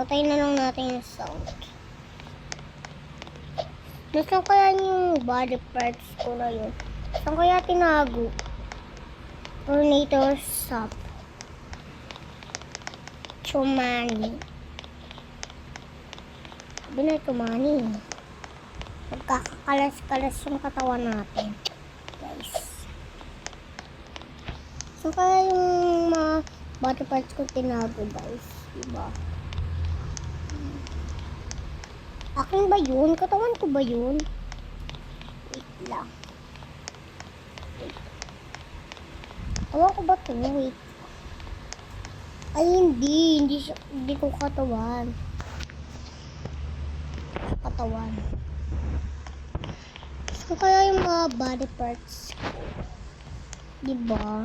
Patayin na lang natin yung sound. Nasaan kaya yung body parts ko na yun? Saan kaya tinago? Tornado Shop. Chumani. Sabi na Chumani. Magkakakalas-kalas yung katawan natin. Guys. Saan kaya yung mga body parts ko tinago, guys? Diba? Akin ba yun? Katawan ko ba yun? Wait lang. Katawan ko ba ito? Wait. Ay, hindi. Hindi ko katawan. Katawan. So, kaya yung mga body parts ko. Diba?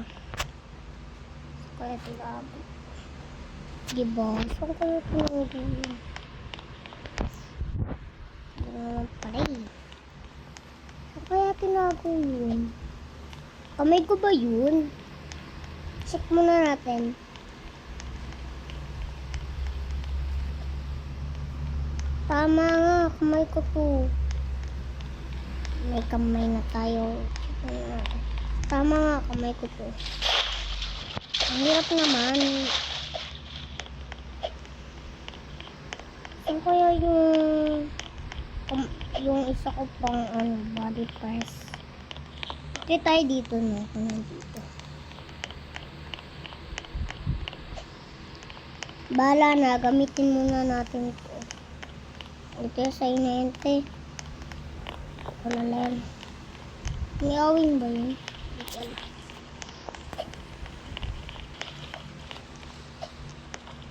Kaya tinago. Diba? So, kaya tinago yun. Naman pala eh. So, kaya tinago yun? Kamay ko ba yun? Check muna natin. Tama nga, kamay ko to. May kamay na tayo. Check muna natin. Tama nga, kamay ko to. Ang hirap naman. So, kaya yung isa ko pang body parts. Ito tayo dito, no? Dito. Bahala na, gamitin muna natin ito. Ito sa inente. Wala lang. May awing ba yun?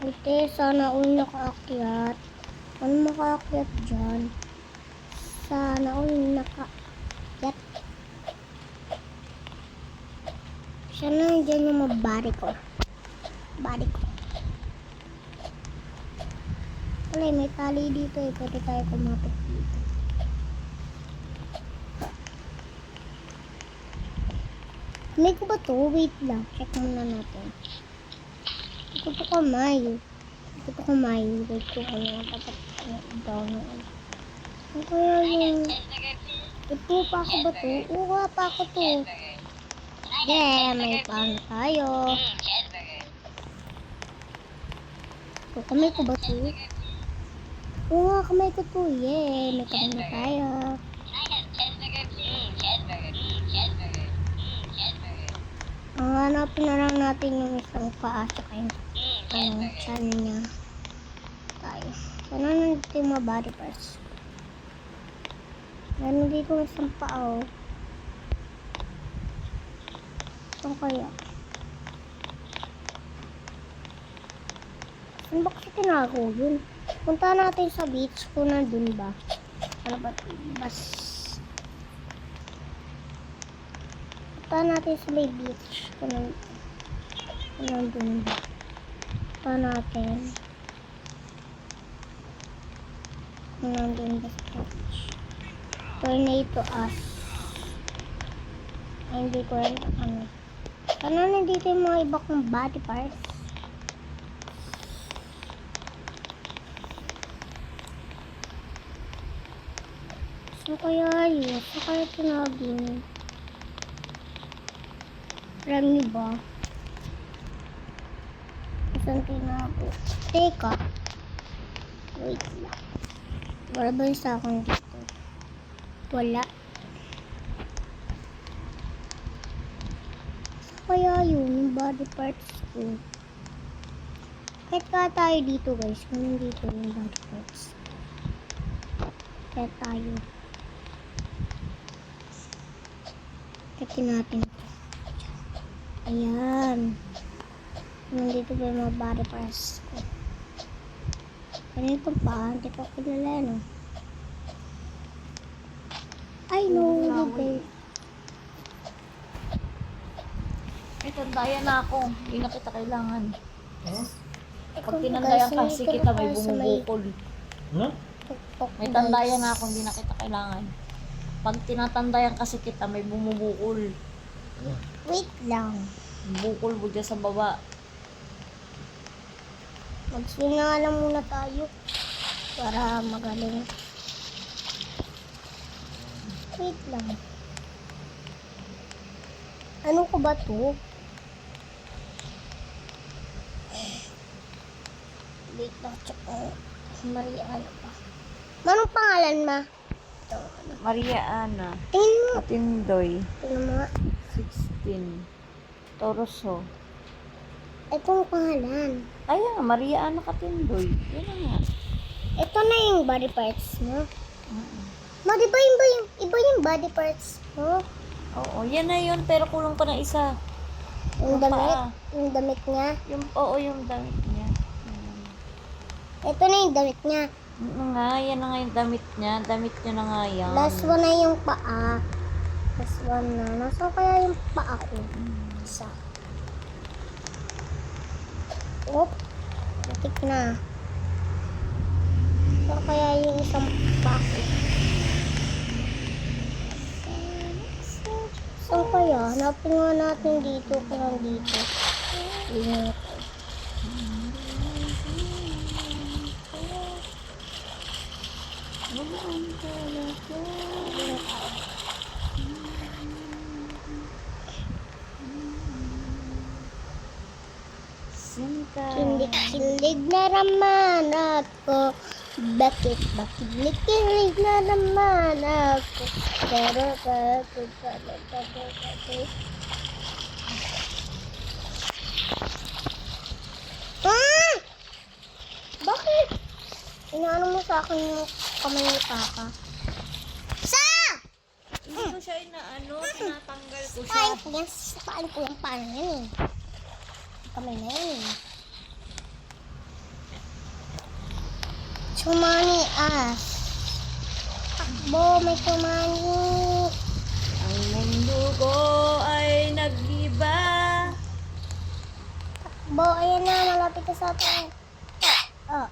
Ito, sana all nakaakyat. Ano makaakyat dyan? Sana all nakaakyat. Siya na dyan yung mabari ko. Bari ko. Wala, may tali dito eh. Pwede tayo kumapit dito. May ko ba to? Wait lang. Check muna natin. Ito po kamay. Ito po kamay. Wait ko ano. Dapat down na ano. Ano kaya yung... Ito pa ako ba to? Oo, pa ako to. Yeah, may paano tayo. So, kamay ko ba to? Oo nga, kamay ko to. Yeah, may kamay na tayo. Hanapin na lang natin yung isang paa sa kanya. Saan niya tayo. Sana nandito yung mga body parts. Meron dito yung isang paa, oh. Saan kaya? Saan ba kasi tinago yun? Punta natin sa beach kung nandun ba. Ano ba? Punta natin sa may beach kung nandun ba. Punta natin. Kung nandun ba sa beach. Tornado us. Ay, hindi ko rin ano. Sana nandito yung mga iba kong body parts. So kaya yun? So kaya tinagin? Rami ba? Isang tinago. Teka. Wait lang. Wala ba yung sa akin dito? Wala. So kaya yun? Yung body parts ko. Kahit ka tayo dito guys. Kung nandito yung body parts. Kaya tayo. Chekin natin. Ayan. Nandito ba yung mga body parts ko? Ganito pa. Hindi ko kilala, no? Ay, no. Okay. May tandayan na ako. Hindi na kita kailangan. Huh? Pag tinandayan kasi kita, may bumubukol. Huh? May tandayan na ako, hindi na kita kailangan. Pag tinatandayan kasi kita, may bumubukol. Wait lang. Bukol mo dyan sa baba. Mag-swim na nga lang muna tayo. Para magaling. Wait lang. Ano ko ba to? Wait lang. Tsaka, Maria, ano pa? Anong pangalan, ma? Ito, ano? Maria Ana. Tingin mo. Katindoy. Tingnan mo nga. 16. Toroso. Ito ang pangalan. Ayan nga, Maria Ana Katindoy. Yan na nga. Ito na yung body parts mo. Ma, di ba iba yung body parts mo? Oo, yan na yun. Pero kulang pa ng isa. Yung Yung damit? paa. Yung damit niya? Oo, yung damit niya. Ito na yung damit niya. Nga, yan na nga yung damit niya. Damit niya na nga yan. Last one na yung paa. Last one na. Nasaan kaya yung paa ko? Isa. Oop. Matik na. Saan kaya yung isang paa ko? Saan kaya? Hanapin nga natin dito kung nandito. Ingat. Sinta. Kilig-kilig na naman ako. Bakit ba kilig-kilig na naman ako? Pero Ah! Bakit? Inaano mo sa akin yung kamay ni Papa? Sa! Hindi ko siya inaano, tinatanggal ko siya. Ay, yes. Paano ko yung paano yan eh. Kamay na yan eh. Chumani as. Takbo, may chumani. Ang mundo ko ay nag-iba. Takbo, ayan na, malapit ka sa atin. Oh,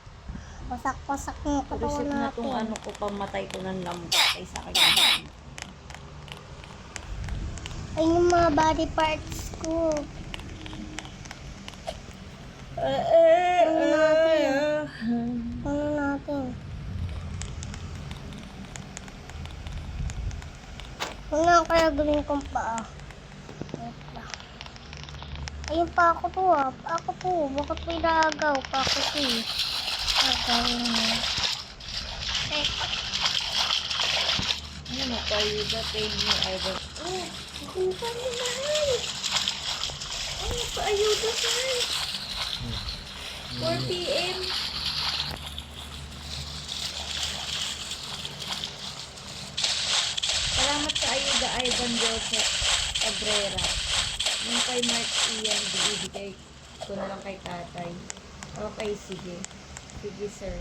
pasak-pasak ng katawan Resip na tong natin. ano ko, pamatay ko ng lambat ay sa kanya. Ayun yung mga body parts ko. Ano natin? Ano natin? Ano na kaya gawin kong paa? Wait lang. Ayun pa ako to ah. Pa ako to. Bakit may nagaw? Pa ako to eh. Gagawin mo. Ano kayo dating ni Ivan? Oh, nakuha mo mahal. Ano pa ayuda mahal? 4 p.m. Salamat sa ayuda, Ivan Joseph Cabrera. Yung kay Mark Ian, ibigay ko na lang kay tatay. Okay, sige. Sige, sir.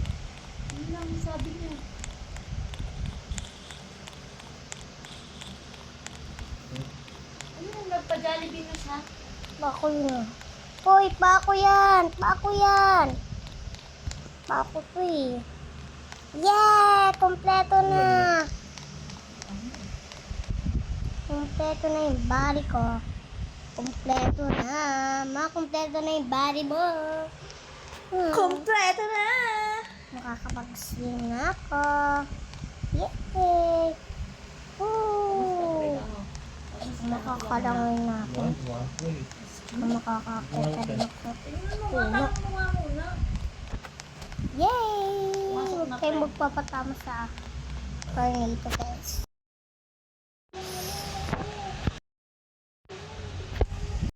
Ano lang sabi niya? Ano yung nagpa-Jollibee na siya? Bako yun. Hoy, bako yan. Bako yan. Bako to eh. Yeah! Kompleto na. Kompleto na yung body ko. Kompleto na. Kompleto na yung body mo. Kompleto na! Makakapag-swim na ako. Yay! Woo! Makakalangoy na ako. Makakakita rin ako. Tulog. Yay! Huwag kayong magpapatama sa tornado guys.